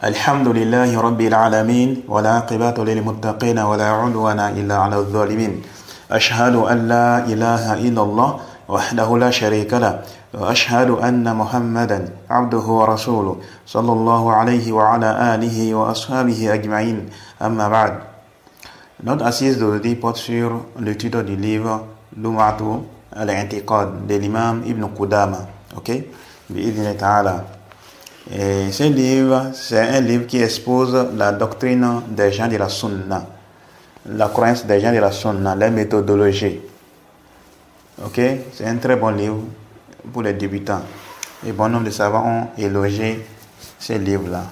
الحمد لله رب العالمين والعاقبة للمتقين ولا عدوان إلا على الظالمين أشهد أن لا إله إلا الله وحده لا شريك له وأشهد أن محمدا عبده ورسوله صلى الله عليه وعلى آله وأصحابه أجمعين أما بعد. Notre assise d'aujourd'hui porte sur le titre du livre Lum'atu al-I'tiqad de l'imam Ibn Qudama. Ok? Bi'idhni ta'ala. Et ce livre, c'est un livre qui expose la doctrine des gens de la Sunna, la croyance des gens de la Sunna, les méthodologies. Ok? C'est un très bon livre pour les débutants. Et bon nombre de savants ont éloigé ce livre-là.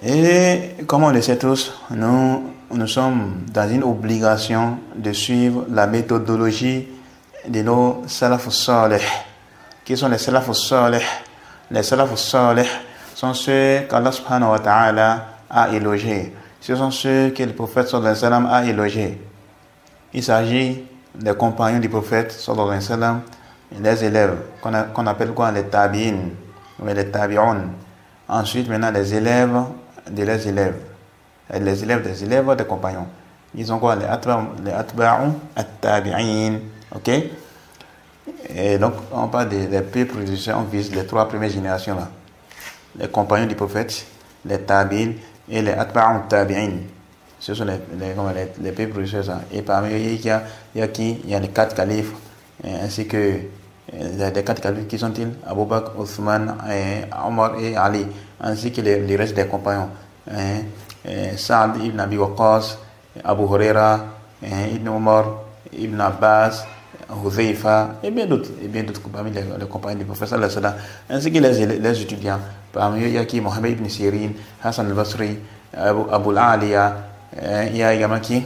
Et comme on le sait tous, nous sommes dans une obligation de suivre la méthodologie de nos salaf salih. Qui sont les salaf salih? Les salaf salih sont ceux qu'Allah subhanahu wa ta'ala a élogiés. Ce sont ceux que le prophète sallallahu alayhi wa sallam a élogiés. Il s'agit des compagnons du prophète sallallahu alayhi wa sallam, les élèves qu'on appelle quoi? Les tabi'in ou les tabi'un. Ensuite, maintenant, les élèves de les élèves. Et les élèves des élèves des compagnons. Ils ont quoi? Les atba'u at-tabi'in. Ok? Et donc, on parle des plus prédécesseurs, on vise les trois premières générations là. Les compagnons du prophète, les tabi'in et les atba'u at-tabi'in. Ce sont les plus prédécesseurs. Et parmi eux, il y a qui? Il y a les quatre califes, ainsi que les quatre califes qui sont-ils? Abu Bakr, Othman, Omar et Ali, ainsi que les restes des compagnons. Sa'd ibn Abi Waqqas, Abu Huraira, Ibn Omar, Ibn Abbas, Huzaifa et bien d'autres parmi les compagnons du prophète sallallahu alayhi wa sallam, ainsi que les étudiants. Parmi eux, il y a qui? Mohammed ibn Sirin, Hassan al-Basri, Abu al-Aliya, il y a également qui?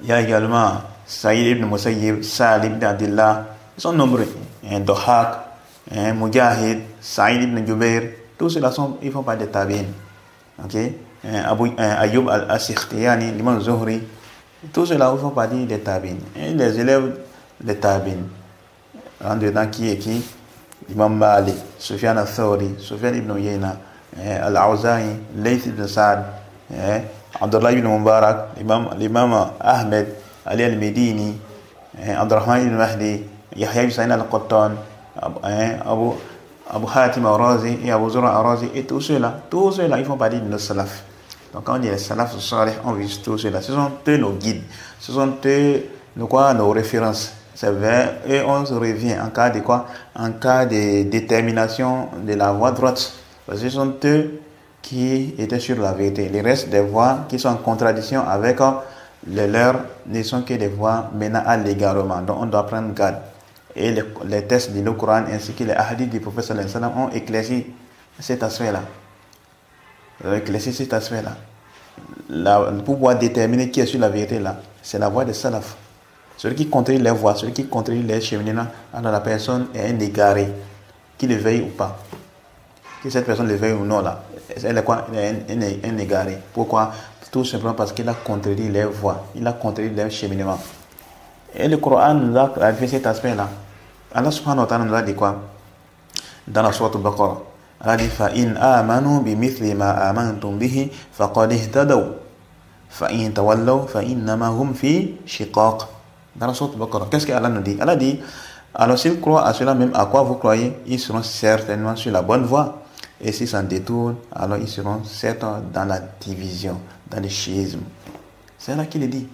Il y a également Saïd ibn Musayyib, Salim ibn Abdillah. Ils sont nombreux. Dohak, Mujahid, Saïd ibn Jubair, tous ceux-là ils font partie des tabi'in. Ok? Ayyub al-Sikhtiyani, l'imam Zuhri, tous ceux-là font partie des tabi'in. Et les élèves des tabi'in, en dedans qui est qui? L'imam Malik, Sufyan al-Thawri, Sufyan ibn Uyayna, al-Awza'i, Layth ibn Sa'd, Abdullah ibn Mubarak, l'imam Ahmed, Ali al-Medini, Abdurrahman ibn Mahdi, Yahya ibn Sa'id al-Qattan, Abu Hatim al-Razi et Abu Zur'a al-Razi, et tous ceux-là, ils font partie de nos salaf. Donc quand on dit les salaf salih, on vise tous ceux-là. Ce sont eux nos guides, ce sont eux nos références. C'est vers eux on se revient en cas de quoi? En cas de détermination de la voie droite. Parce que ce sont eux qui étaient sur la vérité. Les restes des voies qui sont en contradiction avec les leurs ne sont que des voies menant à l'égarement. Donc on doit prendre garde. Et les textes du Coran ainsi que les hadiths du prophète sallallahu alayhi wa sallam ont éclairci cet aspect-là. Pour pouvoir déterminer qui est sur la vérité là, c'est la voie des salaf. Celui qui contredit les voies, celui qui contredit les cheminements, alors la personne est un égaré, qu'il le veuille ou pas. Que cette personne le veuille ou non là, elle est quoi? Elle est un égaré. Pourquoi? Tout simplement parce qu'il a contredit les voies, il a contredit les cheminements. Et le Coran nous a clarifié cet aspect-là. Allah subhanahu wa ta'ala nous a dit quoi? Dans la sourate Al-Baqarah, Allah dit فَإِنْ آمَنُوا بِمِثْلِ مَا آمَنْتُمْ بِهِ فَقَدْ اهْتَدَوْا فَإِنْ تَوَلَّوْا فَإِنَّمَا هُمْ فِي شِقَاقٍ. Dans la sourate Al-Baqarah, qu'est-ce qu'Allah nous dit? Allah dit, alors s'ils croient à cela même à quoi vous croyez, ils seront certainement sur la bonne voie. Et s'ils s'en détournent, alors ils seront certainement dans la division, dans le chiisme. C'est là qu'il est dit.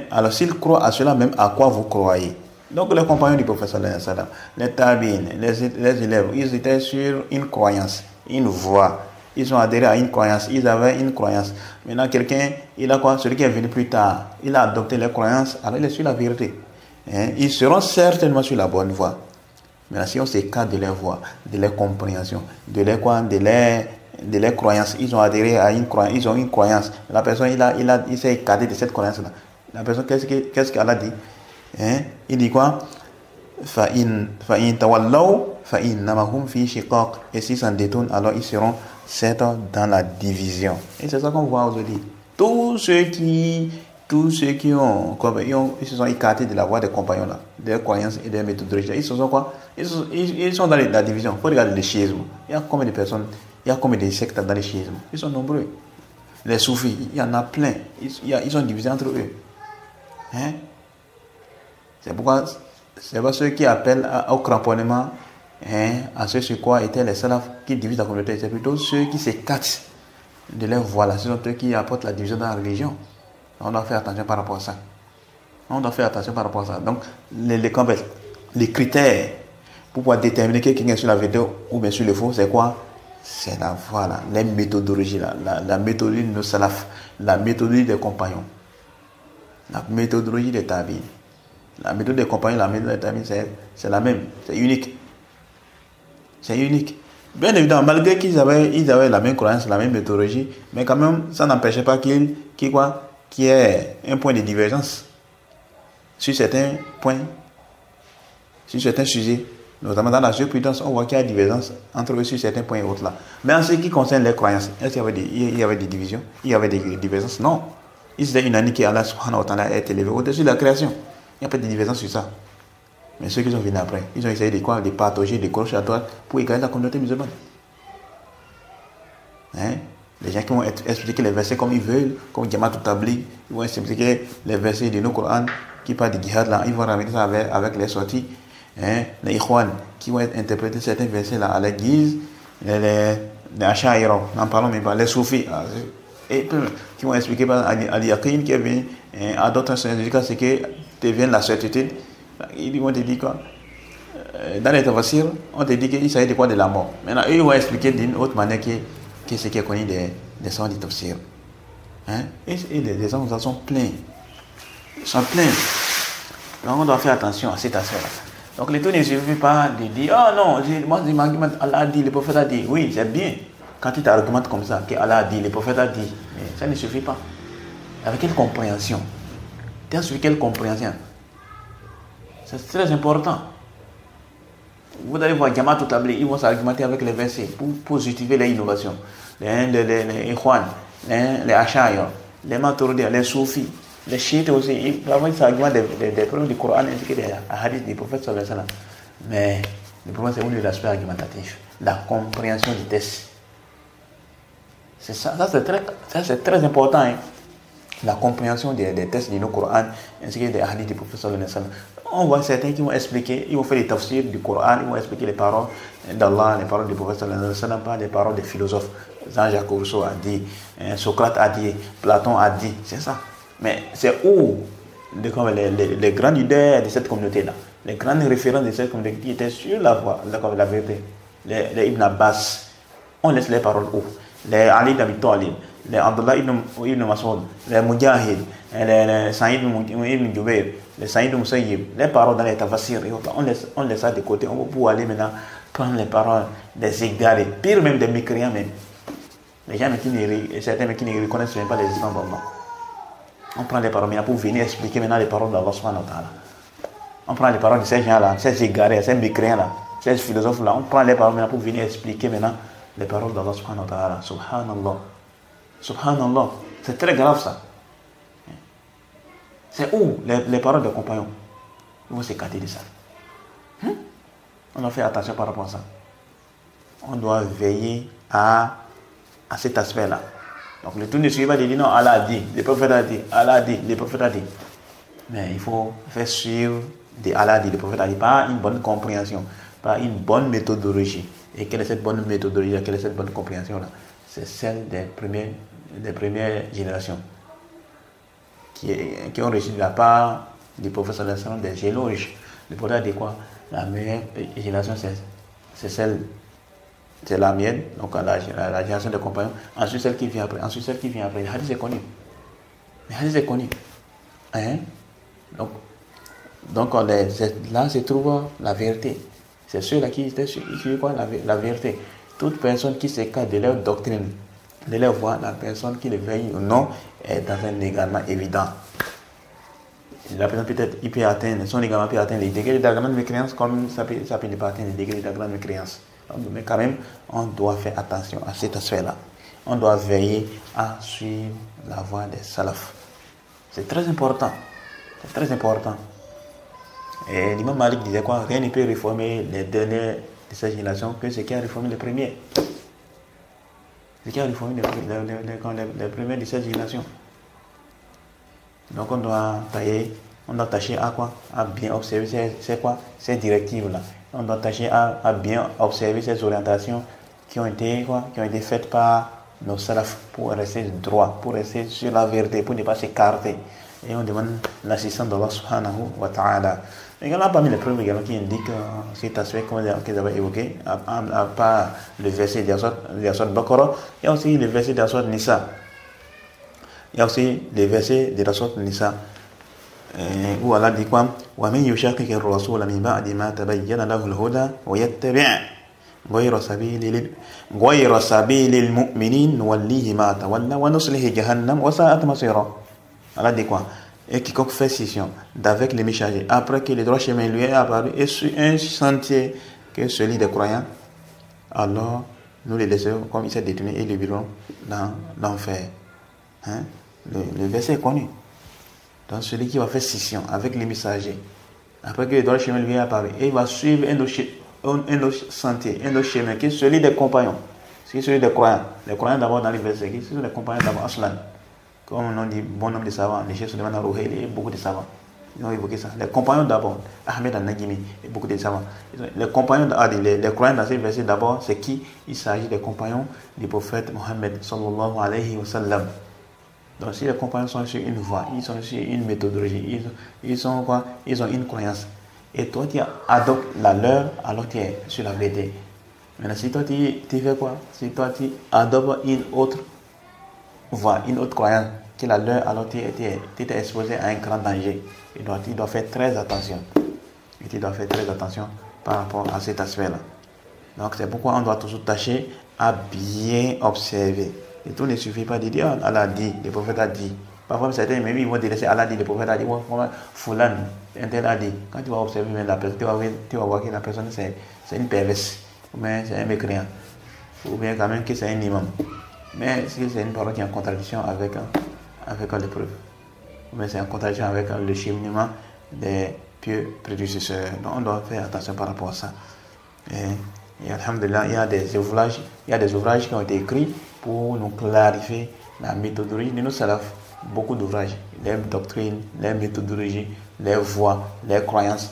Alors s'ils croient à cela même à quoi vous croyez. Donc les compagnons du prophète sallallahu alayhi wa sallam, les tabi'in, les élèves, ils étaient sur une croyance, une voie. Ils ont adhéré à une croyance, ils avaient une croyance. Maintenant quelqu'un, il a quoi? Celui qui est venu plus tard, il a adopté les croyances, alors il est sur la vérité. Ils seront certainement sur la bonne voie. Maintenant si on s'écarte de leur voie, de leur compréhension, de leur croyance, ils ont adhéré à une croyance, ils ont une croyance. La personne, il s'est écarté de cette croyance-là. La personne, qu'est-ce qu'elle a dit? Il dit quoi? فَإِنْ تَوَلَّوْا فَإِنَّمَا هُمْ فِي شِقَاقٍ. Et s'ils s'en détournent, alors ils seront certes dans la division. Et c'est ça qu'on voit aujourd'hui. Tous ceux qui tous ceux ils se sont écartés de la voie des compagnons là, des croyances et des méthodologies, ils se sont quoi? Ils sont dans la division. Il faut regarder le chiisme. Il y a combien de personnes, il y a combien de sectes dans le chiisme? Ils sont nombreux. Les soufis, il y en a plein. Ils sont divisés entre eux. Hein? C'est pourquoi c'est pas ceux qui appellent au cramponnement, à ceux sur quoi étaient les salafs qui divisent la communauté. C'est plutôt ceux qui s'écartent de leur voie là. Ce sont eux qui apportent la division dans la religion. On doit faire attention par rapport à ça. On doit faire attention par rapport à ça. Donc, les critères pour pouvoir déterminer quelqu'un est sur la vidéo ou bien sur le faux, c'est quoi? C'est la voie là, les méthodologies là, la méthodologie de nos salafs, la méthodologie des compagnons, la méthodologie des tabi'in. La méthode des compagnons, la méthode des tabi'in, c'est la même, c'est unique. C'est unique. Bien évidemment, malgré qu'ils avaient la même croyance, la même méthodologie, mais quand même, ça n'empêchait pas qu'il y ait un point de divergence sur certains points, sur certains sujets. Notamment dans la jurisprudence, on voit qu'il y a divergence entre eux sur certains points et autres là. Mais en ce qui concerne les croyances, est-ce qu'il y avait des divisions? Il y avait des divergences? Non. Il s'était une année que Allah subhanahu wa ta'ala est élevé au-dessus de la création. Il n'y a pas de divergence sur ça. Mais ceux qui sont venus après, ils ont essayé de partager, de gauche à droite pour égaler la communauté musulmane. Les gens qui vont expliquer les versets comme ils veulent, comme Jamaat Tabligh, ils vont expliquer les versets de nos Coran qui parlent de djihad là, ils vont ramener ça avec les sorties. Les Ikhwan qui vont interpréter certains versets là à la guise, les Asha'ira, n'en parlons même pas, les Soufis, et qui vont expliquer par Al-Yaqin qui est venu à d'autres sens, c'est que devient la certitude. Ils vont te dire quoi? Dans les tafsirs, on te dit qu'il s'agit de quoi? De la mort. Maintenant, eux, ils vont expliquer d'une autre manière que ce qui est connu des sons du tafsir. Et les gens sont pleins. Ils sont pleins. Donc, on doit faire attention à cet aspect-là. Donc, le tout ne suffit pas de dire, oh non, moi, je m'argumente, Allah a dit, le prophète a dit. Oui, c'est bien. Quand tu t'argumentes comme ça, que Allah a dit, le prophète a dit. Mais ça ne suffit pas. Avec quelle compréhension? Tu as suivi quelle compréhension? C'est très important. Vous allez voir Jamaat Tabligh, ils vont s'argumenter avec les versets pour justifier les innovations. Les Ikhwan, les Asha'ira, les Maturidiyya, les Soufis, les Chiites aussi. Ils s'argumentent des problèmes du Coran ainsi que des hadiths du prophète sallallahu alayhi wa sallam. Mais le problème, c'est où l'aspect argumentatif, la compréhension du texte. C'est ça, c'est très important. Hein. La compréhension des textes du Coran ainsi que des hadiths du prophète sallallahu alayhi wa sallam. On voit certains qui vont expliquer, ils vont faire des tafsirs du Coran, ils vont expliquer les paroles d'Allah, les paroles du prophète sallallahu alayhi wa sallam, pas les paroles des philosophes. Jean-Jacques Rousseau a dit, Socrate a dit, Platon a dit, c'est ça. Mais c'est où les grands leaders de cette communauté-là, les grandes références de cette communauté qui étaient sur la voie, la vérité, les Ibn Abbas, on laisse les paroles où? Les Ali ibn Abi Talib, les Abdullah ibn Mas'ud, les Mujahid, les Saïd ibn Jubayr, les Saïd ibn Musayyib, les paroles dans les tafsirs, on laisse ça de côté, on va pouvoir aller maintenant prendre les paroles des égarés, pire même des mécréants même. Les gens certains qui ne reconnaissent même pas l'existence d'Allah. On prend les paroles maintenant pour venir expliquer maintenant les paroles d'Allah subhanahu wa ta'ala. On prend les paroles de ces gens-là, ces égarés, ces mécréants-là, ces philosophes-là, on prend les paroles maintenant pour venir expliquer maintenant les paroles d'Allah subhanahu wa ta'ala. Subhanallah. Subhanallah. C'est très grave ça. C'est où les paroles des compagnons? Ils vont s'écarter de ça. On doit faire attention par rapport à ça. On doit veiller à cet aspect-là. Donc le tout ne suffit pas de dire non, Allah a dit, le prophète a dit, Allah a dit, le prophète a dit. Mais il faut faire suivre de Allah a dit, le prophète a dit, pas une bonne compréhension, pas une bonne méthodologie. Et quelle est cette bonne méthodologie, quelle est cette bonne compréhension-là? C'est celle des premières générations qui ont reçu de la part du prophète sallallahu alayhi wa sallam des éloges. Le prophète a dit quoi? La meilleure génération, c'est celle, c'est la mienne, donc la génération des compagnons. Ensuite, celle qui vient après. Ensuite, celle qui vient après. Le hadith est connu. Le hadith est connu. Hein? Donc là se trouve la vérité. C'est ceux-là qui suivent quoi? La vérité. Toute personne qui s'écarte de leur doctrine, de leur voie, la personne qui le veille ou non, est dans un égarement évident. La personne peut-être, il peut atteindre, son égarement peut atteindre les degrés de la grande mécréance comme ça peut ne pas atteindre les degrés de la grande mécréance. Mais quand même, on doit faire attention à cet aspect-là. On doit veiller à suivre la voie des salafs. C'est très important. C'est très important. Et l'imam Malik disait quoi? Rien ne peut réformer les derniers de cette génération que ce qui a réformé les premiers. Ce qui a réformé les premiers de cette génération. Donc on doit tâcher à quoi? À bien observer ces directives-là. On doit tâcher à bien observer ces orientations qui ont été faites par nos salafs pour rester droit, pour rester sur la vérité, pour ne pas s'écarter. Et on demande l'assistance d'Allah subhanahu wa ta'ala. Également, parmi les preuves qui indiquent cet aspect qu'ils avaient évoqué, à part le verset de la sourate Baqarah, il y a aussi le verset de la sourate Nisa. Il y a aussi les versets de la sourate Nisa où Allah dit quoi? وَمَنْ يُشَاقِقِ الرَّسُولَ مِنْ بَعْدِ مَا تَبَيَّنَ لَهُ الْهُدَى وَيَتَّبِعْ غَيْرَ سَبِيلِ الْمُؤْمِنِينَ نُوَلِّهِ مَا تَوَلَّى وَنُصْلِهِ جَهَنَّمَ وَسَاءَتْ مَصِيرًا. Allah dit quoi? Et quiconque fait scission d'avec les messagers après que le droit chemin lui est apparu et sur un sentier que celui des croyants, alors nous les laisserons comme il s'est détourné et les virons dans l'enfer. Hein? Le verset est connu. Donc celui qui va faire scission avec les messagers après que le droit chemin lui est apparu et il va suivre un autre sentier, un autre chemin qui est celui des compagnons, qui est celui des croyants. Les croyants d'abord dans les versets, qui sont les compagnons d'abord Aslan. Comme on dit bon nombre de savants, les chefs Suleiman al-Ruhaili et beaucoup de savants. Ils ont évoqué ça. Les compagnons d'abord, Ahmed al-Najimi et beaucoup de savants. Les compagnons, les croyants dans ces versets d'abord, c'est qui? Il s'agit des compagnons du prophète Mohammed sallallahu alayhi wa sallam. Donc si les compagnons sont sur une voie, ils sont sur une méthodologie, ils ont quoi? Ils ont une croyance. Et toi tu adoptes la leur, alors tu es sur la vérité. Maintenant si toi tu fais quoi? Si toi tu adoptes une autre voie, une autre croyance qui est la leur, alors tu es exposé à un grand danger. Et donc tu dois faire très attention. Et tu dois faire très attention par rapport à cet aspect-là. Donc c'est pourquoi on doit toujours tâcher à bien observer. Et tout ne suffit pas de dire Allah a dit, le prophète a dit. Parfois certains même ils vont délaisser Allah a dit, le prophète a dit, Fulan, un tel a dit. Quand tu vas observer même la personne, tu vas voir que la personne c'est une perverse, ou bien c'est un mécréant, ou bien quand même que c'est un imam. Mais c'est une parole qui est en contradiction avec l'épreuve. Ou bien c'est en contradiction avec le cheminement des pieux prédécesseurs. Donc on doit faire attention par rapport à ça. Et alhamdulillah, il y a des ouvrages qui ont été écrits pour nous clarifier la méthodologie de nos salafs. Beaucoup d'ouvrages, les doctrines, les méthodologies, les voies, les croyances.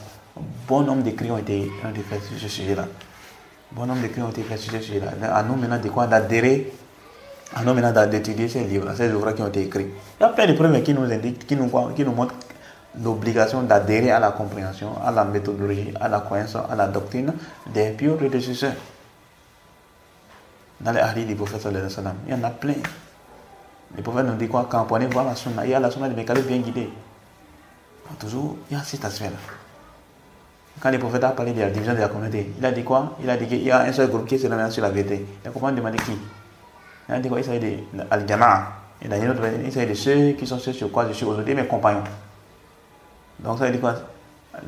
Bon nombre d'écrits ont été faits sur ce sujet-là. Bon nombre d'écrits ont été faits sur ce sujet-là. À nous maintenant de quoi d'adhérer, à nous maintenant d'étudier ces livres, ces ouvrages qui ont été écrits. Il y a plein de preuves qui nous indiquent, qui nous montrent l'obligation d'adhérer à la compréhension, à la méthodologie, à la croyance, à la doctrine des pieux prédécesseurs. Dans les hadiths du prophète sallallahu alayhi wa sallam, il y en a plein. Le prophète nous dit quoi? Quand on voit la sunna, il y a la sunna de Mekhalif bien guidée. Toujours, il y a cet aspect-là. Quand le prophète a parlé de la division de la communauté, il a dit quoi? Il a dit qu'il y a un seul groupe qui se remet sur la vérité. Les compagnons demandaient qui? Il a dit quoi? Il s'agit de Al-Jama'a. Et dans une autre version, il s'agit de ceux qui sont ceux sur quoi je suis aujourd'hui, mes compagnons. Donc ça veut dire quoi?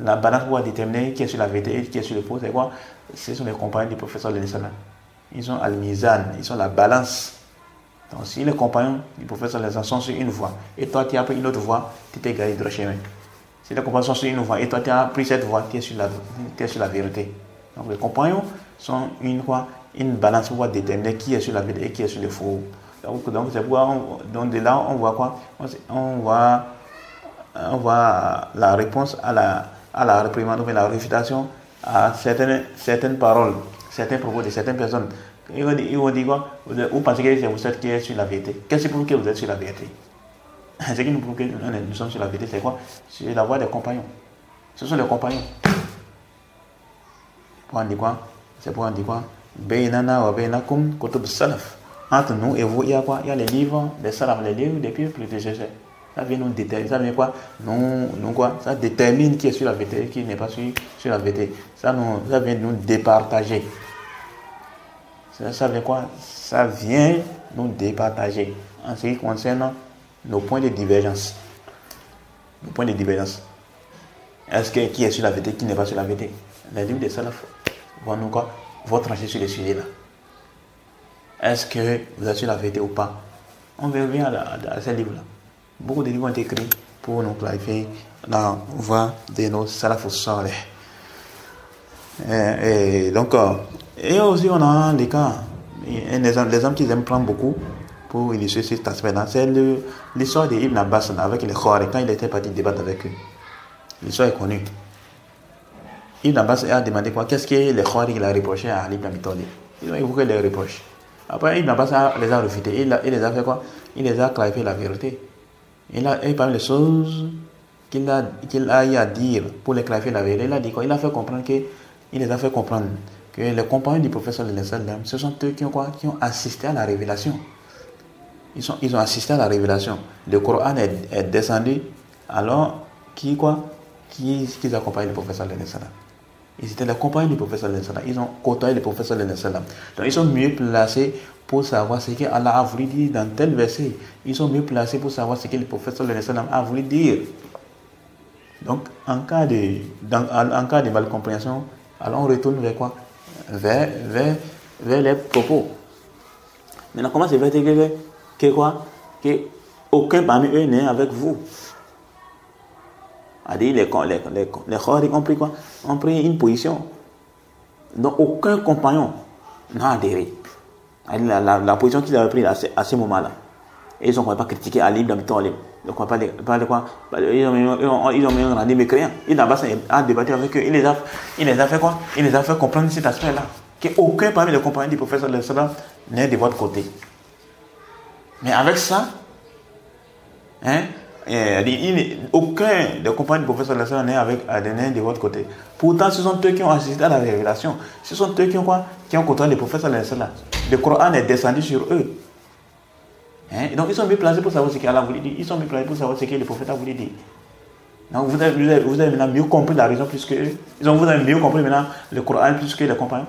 La balance pour déterminer qui est sur la vérité et qui est sur le faux, c'est quoi? Ce sont les compagnons du prophète sallallahu alayhi wa sallam. Ils sont al-mizan, ils sont la balance. Donc si les compagnons du prophète sallallahu alayhi wa sallam sont sur une voie et toi tu as pris une autre voie, tu t'es égaré de chemin. Si les compagnons sont sur une voie et toi tu as pris cette voie, tu es sur la vérité. Donc les compagnons sont une balance pour déterminer qui est sur la vérité et qui est sur le faux. Donc c'est pourquoi de là on voit quoi? On voit la réponse à la réprimande ou la réfutation à certaines paroles, certains propos de certaines personnes. Ils vont dire quoi? Vous pensez que c'est vous qui êtes sur la vérité? Qu'est-ce qui prouve que vous êtes sur la vérité? Ce qui nous prouve que nous sommes sur la vérité, c'est quoi? C'est la voie des compagnons. Ce sont les compagnons. Pour en dire quoi? C'est pour en dire quoi? Baynana wa baynakum kutub salaf. Entre nous et vous, il y a quoi? Il y a les livres des salaf, les livres des pieux prédécesseurs. Ça vient nous déterminer, ça vient quoi? Quoi? Ça détermine qui est sur la vérité et qui n'est pas sur la vérité. Ça vient nous départager. Ça vient quoi? Ça vient nous départager en ce qui concerne nos points de divergence. Nos points de divergence. Est-ce que qui est sur la vérité, qui n'est pas sur la vérité? Les livres des salaf vont nous quoi? Vont trancher sur les sujets là. Est-ce que vous êtes sur la vérité ou pas? On revient à ces livres là. Beaucoup de livres ont été écrits pour nous clarifier la voie de nos salafus salih. Et donc, et aussi on a des cas, les hommes qui aiment prendre beaucoup pour illustrer cet aspect-là, c'est l'histoire d'Ibn Abbas avec les Khawari quand il était parti débattre avec eux. L'histoire est connue. Ibn Abbas a demandé quoi? Qu'est-ce que les Khawari il a reproché à Ali ibn Abi Talib? Ils ont évoqué les reproches. Après, Ibn Abbas les a refutés. Il les a fait quoi? Il les a clarifié la vérité. Et parmi les choses qu'il a eu à dire pour les clarifier la vérité, il a dit quoi? Il les a fait comprendre que les compagnons du prophète sallallahu alayhi wa sallam, ce sont eux qui ont assisté à la révélation. Ils ont assisté à la révélation. Le Coran est descendu alors qui accompagnent le prophète sallallahu alayhi wa sallam. Ils étaient les compagnons du prophète sallallahu alayhi wa sallam. Ils ont côtoyé le prophète sallallahu alayhi wa sallam. Donc ils sont mieux placés pour savoir ce qu'Allah a voulu dire dans tel verset. Ils sont mieux placés pour savoir ce que le prophète sallallahu alayhi wa sallam a voulu dire. Donc en cas de malcompréhension, alors on retourne vers quoi? Vers les propos. Maintenant, comment c'est fait que aucun parmi eux n'est avec vous? C'est-à-dire les Khawari ont pris quoi? Ont pris une position. Donc aucun compagnon n'a adhéré. La position qu'ils avaient prise à ce moment-là. Et ils n'ont pas critiqué Ali ibn Abi Talib. Donc on parle de quoi? Ils ont même rendu mécréants. Ibn Abbas a débattu avec eux. Il les a fait quoi? Il les a fait comprendre cet aspect-là. Qu'aucun parmi les compagnons du prophète sallallahu alayhi wa sallam n'est de votre côté. Mais avec ça, aucun des compagnons du prophète sallallahu alayhi wa sallam n'est de votre côté. Pourtant, ce sont eux qui ont assisté à la révélation. Ce sont eux qui ont côtoyé le prophète sallallahu alayhi wa sallam. Le Coran est descendu sur eux. Donc ils sont mieux placés pour savoir ce qu'Allah voulait dire. Ils sont mieux placés pour savoir ce que le prophète a voulu dire. Donc vous avez maintenant mieux compris la raison plus que eux. Vous avez mieux compris maintenant le Coran plus que les compagnons.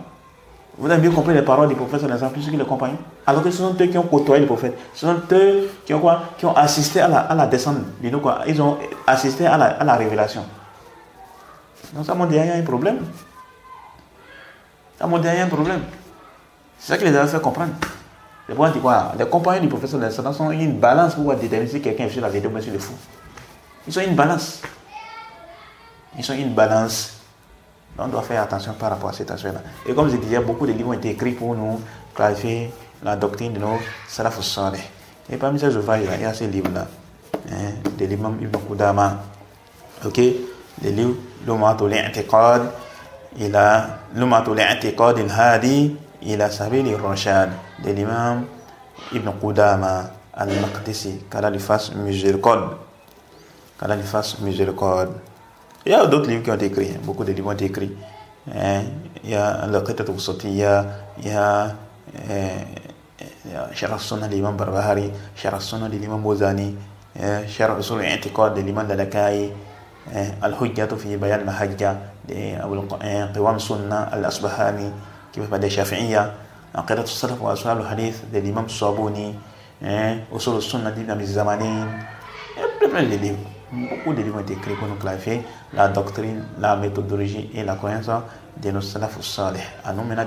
Vous avez mieux compris les paroles du prophète sallallahu alayhi wa sallam plus que les compagnons. Alors que ce sont eux qui ont côtoyé le prophète. Ce sont eux qui ont assisté à la descente. Ils ont assisté à la révélation. Donc ça montre qu'il y a un problème. C'est ça qui les a fait comprendre. C'est pour dire quoi? Les compagnons du prophète sallallahu alayhi wa sallam sont une balance pour déterminer si quelqu'un est sur la vérité ou sur le fou. Ils sont une balance. Donc on doit faire attention par rapport à cet aspect-là. Et comme je disais, beaucoup de livres ont été écrits pour nous clarifier la doctrine de nos salafus salih. Et parmi ces ouvrages, il y a ces livres-là. De l'imam Ibn Qudama. Ok? Les livres Lumatul I'tiqad. Il a Lumatul I'tiqad al-Hadi. Il a Sabil al-Rashad. De l'imam Ibn Qudama al-Maqdisi. Qu'Allah lui fasse miséricorde. Il y a d'autres livres qui ont été écrits. Beaucoup de livres ont été écrits. Il y a le Qitat al-Sotiyya. Il y a Sharh al-Sunnah de l'imam Barbahari. Sharh al-Sunnah de l'imam Mozani. Sharh Usul al-I'tiqad de l'imam Lalakai. Al-Hujjatu fi Bayan al-Mahajja de Qiwam Sunnah al-Asbahani qui fait des Shafi'iyya. Aqidat al-Salaf wa Ashab al-Hadith de l'imam Sabuni. Usul al-Sunnah de l'imam Zamani. Il y a plein de livres. Beaucoup de livres ont été écrits pour nous clarifier la doctrine, la méthodologie et la croyance de nos salafus salih. À nous maintenant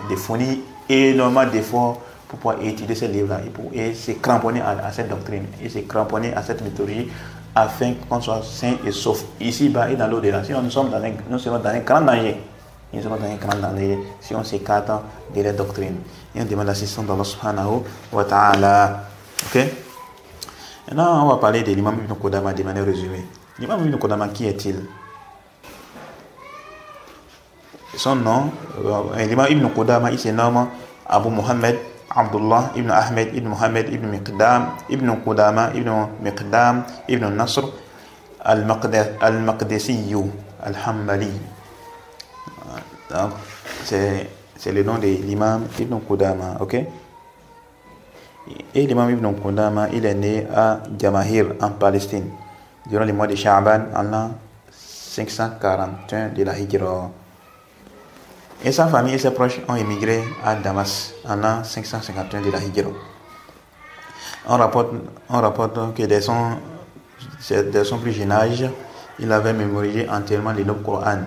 de fournir énormément d'efforts pour pouvoir étudier ces livres-là et se cramponner à cette doctrine et se cramponner à cette méthodologie afin qu'on soit sain et sauf ici-bas et dans l'au-delà. Sinon nous serons dans un grand danger. Si on s'écarte de la doctrine. Et on demande l'assistance d'Allah subhanahu wa ta'ala. Ok? Maintenant, on va parler de l'imam Ibn Qudama de manière résumée. L'imam Ibn Qudama, qui est-il? Son nom, l'imam Ibn Qudama, il se nomme Abu Muhammad, Abdullah, Ibn Ahmed, Ibn Muhammad, Ibn Miqdam, Ibn Qudama, Ibn Miqdam, Ibn Nasr, Al-Maqdisiyu, Al-Hambali. Donc, c'est le nom de l'imam Ibn Qudama, ok? Et l'imam Ibn Qudama, il est né à Jamahir en Palestine durant le mois de Sha'ban en l'an 541 de la Hijra. Et sa famille et ses proches ont émigré à Damas en l'an 551 de la Hijra. On rapporte que dès son plus jeune âge, il avait mémorisé entièrement les nobles Coran.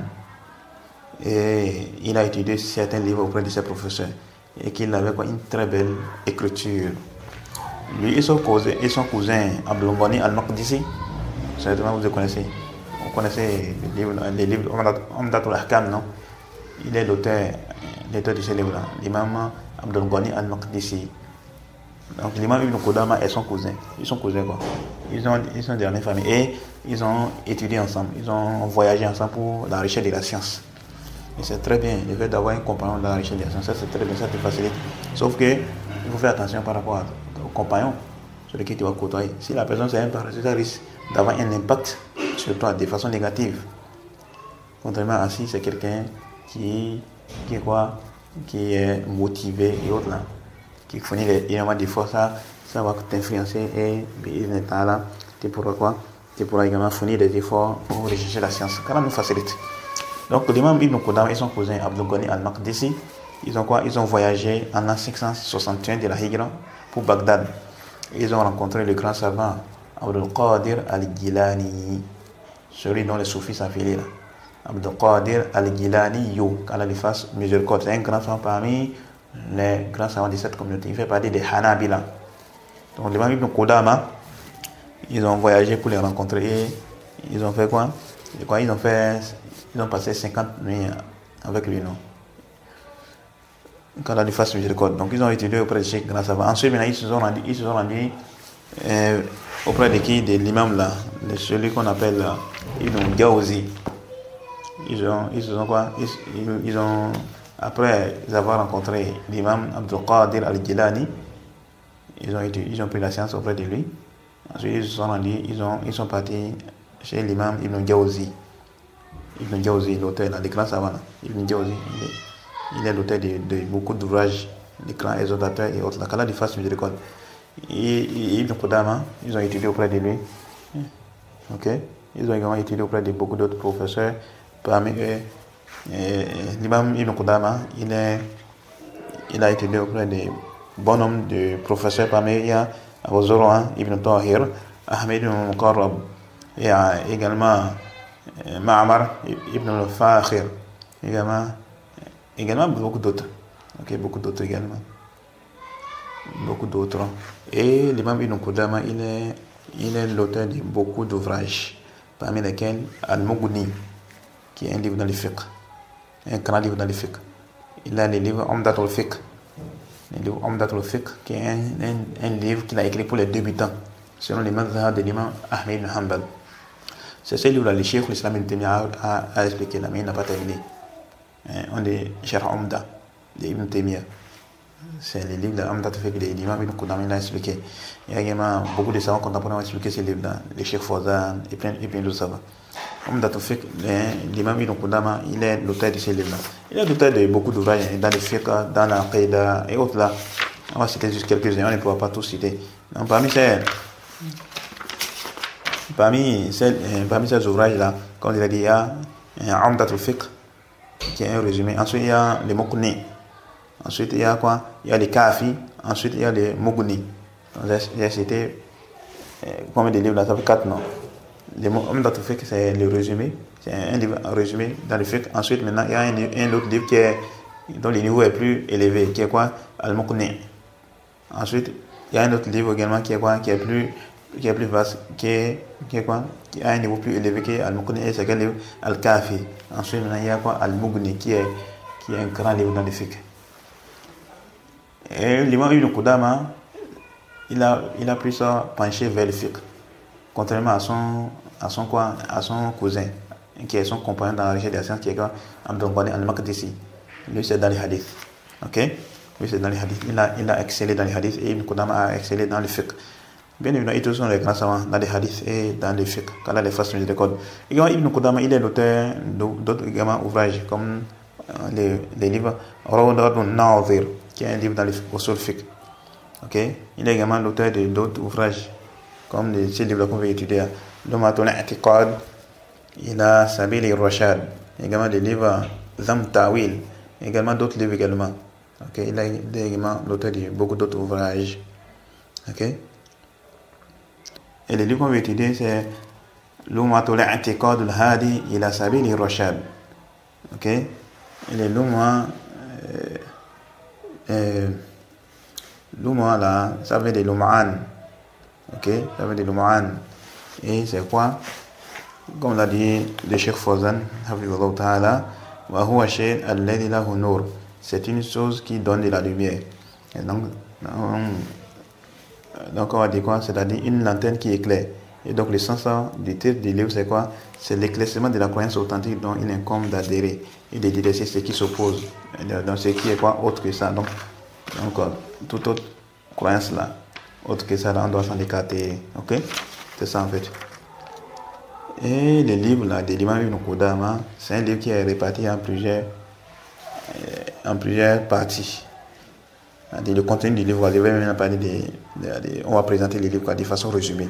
Et il a étudié certains livres auprès de ses professeurs. Et qu'il avait une très belle écriture. Lui et son cousin Abdul Ghani al-Maqdisi, Certainement, vous connaissez. Vous connaissez les livres Umdatul Ahkam, non? Il est l'auteur de ces livres-là, l'imam Abdul Ghani al-Maqdisi. Donc l'imam Ibn Qudama et son cousin. Ils sont cousins, quoi. Ils sont de la même famille. Et ils ont étudié ensemble. Ils ont voyagé ensemble pour la richesse de la science. Et c'est très bien, le fait d'avoir un compagnon dans la richesse de la science, ça c'est très bien, ça te facilite. Sauf que il faut faire attention par rapport au compagnon sur lequel tu vas côtoyer. Si la personne c'est un parasite, ça risque d'avoir un impact sur toi de façon négative. Contrairement à si c'est quelqu'un qui est motivé et autres là, qui fournit énormément d'efforts, ça va t'influencer et tu pourras également fournir des efforts pour rechercher la science. Car ça nous facilite. Donc l'imam Ibn Qudama et son cousin Abdul Ghani al-Maqdisi, ils ont voyagé en l'an 561 de la Hijra pour Bagdad. Ils ont rencontré le grand savant Abdul Qadir al-Gilani, celui dont les soufis s'affilient là. Abdul Qadir al-Gilani Allah lui fasse miséricorde. C'est un grand savant parmi les grands savants de cette communauté. Il fait partie des Hanabila. Donc l'imam Ibn Qudama, ils ont voyagé pour les rencontrer et ils ont fait quoi? Ils ont passé 50 nuits avec lui, non? Qu'Allah lui fasse miséricorde. Donc ils ont étudié auprès de Cheikh Grand Savant. Ensuite, maintenant, ils se sont rendus auprès de qui? De l'imam là, de celui qu'on appelle Ibn Jawzi. Ils ont, après avoir rencontré l'imam Abdul Qadir al-Jilani, ils ont pris la science auprès de lui. Ensuite, ils sont partis chez l'imam Ibn Jawzi. Ibn Jawzi, l'auteur, le grand savant. Ibn Jawzi, il est l'auteur de beaucoup d'ouvrages, des grands exhortateurs et autres. La qu'Allah lui fasse miséricorde. Et Ibn Qudama, ils ont étudié auprès de lui. Ok? Ils ont également étudié auprès de beaucoup d'autres professeurs. Parmi eux, l'imam Ibn Qudama, il a étudié auprès de bon nombre de professeurs. Parmi eux, il y a Abu Zur'a Ibn Tahir, Ahmed ibn Muqarrab, et également Ma'mar ibn al-Fakhir, également beaucoup d'autres. Ok, beaucoup d'autres également. Beaucoup d'autres. Et l'imam Ibn Qudama, il est l'auteur de beaucoup d'ouvrages, parmi lesquels Al-Mughni, qui est un livre dans le fiqh, un grand livre dans le fiqh. Il a le livre Umdatul Fiqh, le livre Umdatul Fiqh, qui est un livre qu'il a écrit pour les débutants, selon les mazhab de l'imam Ahmed ibn Hanbal. C'est ce livre-là, le Cheikh l'Islam Ibn Taymiyyah a expliqué là, mais il n'a pas terminé. On est Sharh Umda de Ibn Taymiyyah. C'est le livre de Umdatul Fiqh de l'imam Ibn Qudama, il a expliqué. Il y a également beaucoup de savants contemporains qui ont expliqué ce livre-là, le Cheikh Fawzan et plein d'autres savants. Umdatul Fiqh, l'imam Ibn Qudama, il est l'auteur de ce livre-là. Il est l'auteur de beaucoup d'ouvrages dans le fiqh, dans la qaïda et autres là. On va citer juste quelques-uns, on ne pourra pas tous citer. Donc, parmi ces ouvrages-là, comme il a dit, il y a Umdatul Fiqh, qui est un résumé. Ensuite, il y a les Muqni. Ensuite, il y a quoi? Il y a les Kafi. Ensuite, il y a les Mughni. J'ai cité combien de livres là? Ça fait 4 noms. Le Umdatul Fiqh, c'est le résumé. C'est un livre résumé dans le fiqh. Ensuite, maintenant, il y a un autre livre dont le niveau est plus élevé, qui est quoi? Al-Muqni. Ensuite, il y a un autre livre également qui est quoi? Qui est plus vaste, qui est quoi? Qui a un niveau plus élevé que Al-Muqni. Et c'est quel livre? Al-Kafi. Ensuite, maintenant, il y a quoi? Al-Mughni, qui est un grand livre dans le fiqh. Et l'imam Ibn Qudama, il a plus penché vers le fiqh, contrairement à son cousin, qui est son compagnon dans la recherche des sciences, qui est Abdul Ghani al-Maqdisi. Lui, c'est dans les hadiths. Ok? Lui, c'est dans les hadiths. Il a excellé dans les hadiths et Ibn Qudama a excellé dans le fiqh. Bien évidemment, ils tous sont les grands savants dans les hadiths et dans le fiqh, qu'Allah les fasse miséricorde. Également, Ibn Qudama, il est l'auteur d'autres ouvrages, comme les livres Rawdatun Nadhir, qui est un livre dans l'usul fiqh. Ok? Il est également l'auteur d'autres ouvrages, comme ces livres qu'on va étudier. Lumatul I'tiqad, il a Sabil al-Rashad, également des livres Zam Tawil, également d'autres livres également. Ok? Il est également l'auteur de beaucoup d'autres ouvrages. Ok? Et les livres qu'on va étudier, c'est Lumatul I'tiqad al-Hadi, il a Sabil al-Rashad. Ok? Et les Luma là, ça veut dire Lum'an. Ok? Ça veut dire Lum'an. Et c'est quoi? Comme l'a dit le Cheikh Fawzan, c'est une chose qui donne de la lumière. Et donc on va dire quoi? C'est-à-dire une lanterne qui éclaire. Et donc le sens du titre du livre, c'est quoi? C'est l'éclaircissement de la croyance authentique dont il incombe d'adhérer et de délaisser ce qui s'oppose. Donc ce qui est quoi? Autre que ça. Donc toute autre croyance là, autre que ça, là, on doit s'en écarter. Ok? C'est ça en fait. Et le livre là, de l'imam Ibn Qudama, c'est un livre qui est réparti en plusieurs parties. Le contenu du livre, on va présenter le livre de façon résumée.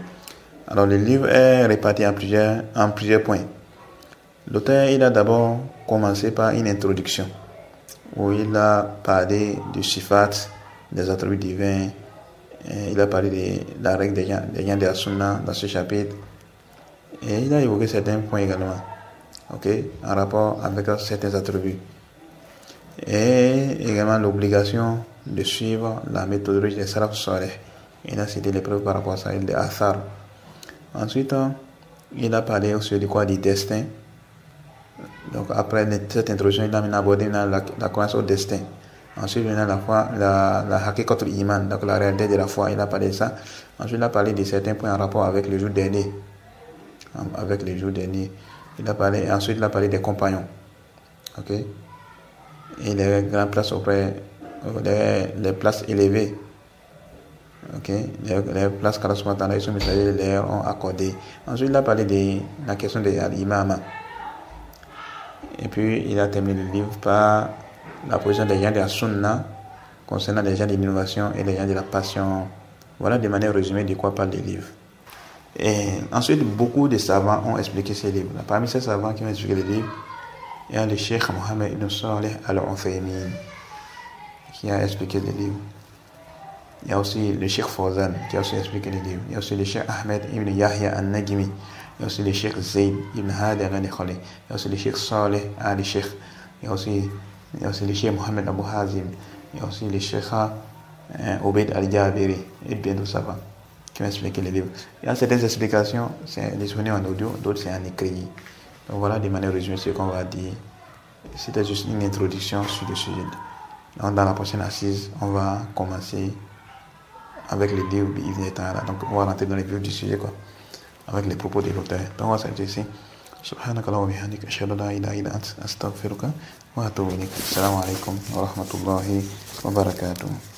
Alors le livre est réparti en plusieurs points. L'auteur, il a d'abord commencé par une introduction où il a parlé du sifat, des attributs divins. Il a parlé de la règle des gens de la sunna dans ce chapitre. Et il a évoqué certains points également, en rapport avec certains attributs. Et également l'obligation de suivre la méthodologie des salaf salih. Il a cité les preuves par rapport à ça, des athar. Ensuite, il a parlé aussi de quoi? Du destin. Donc après cette introduction, il a abordé la croyance au destin. Ensuite, il a la haqiqatul iman, donc la réalité de la foi, il a parlé de ça. Ensuite, il a parlé de certains points en rapport avec le jour dernier. Ensuite, il a parlé des compagnons. Et les grandes places les places élevées. Les places qu'Allah subhanahu wa ta'ala et son messager leur ont accordées. Ensuite, il a parlé de la question de l'imam. Et puis, il a terminé le livre par la position des gens de la sunna concernant les gens de l'innovation et les gens de la passion. Voilà de manière résumée de quoi parle le livre. Et ensuite, beaucoup de savants ont expliqué ces livres. Parmi ces savants qui ont expliqué le livre, il y a le Cheikh Mohammed ibn Salih al-Uthaymin qui a expliqué le livre. Il y a aussi le Cheikh Fawzan qui a aussi expliqué le livre. Il y a aussi le Cheikh Ahmed ibn Yahya al-Najmi. Il y a aussi le Cheikh Zayd ibn Hadi al-Khali. Il y a aussi le Cheikh Saleh al-Sheikh. Il y a aussi le Cheikh Mohammed Abu Hazim. Il y a aussi le Cheikh Obeid al-Jabiri et bien d'autres savants qui ont expliqué le livre. Il y a certaines explications, c'est disponible en audio, d'autres c'est en écrit. Donc voilà de manière résumée ce qu'on va dire. C'était juste une introduction sur le sujet. Donc dans la prochaine assise, on va commencer avec le livre. Donc on va rentrer dans les vifs du sujet avec les propos de l'auteur. Donc on va s'arrêter ici. Subhanakallah wa bihamdika ashhadu an la ilaha illa anta astaghfiruka wa atubu ilaik. Assalamu alaikum wa rahmatullahi wa barakatuh.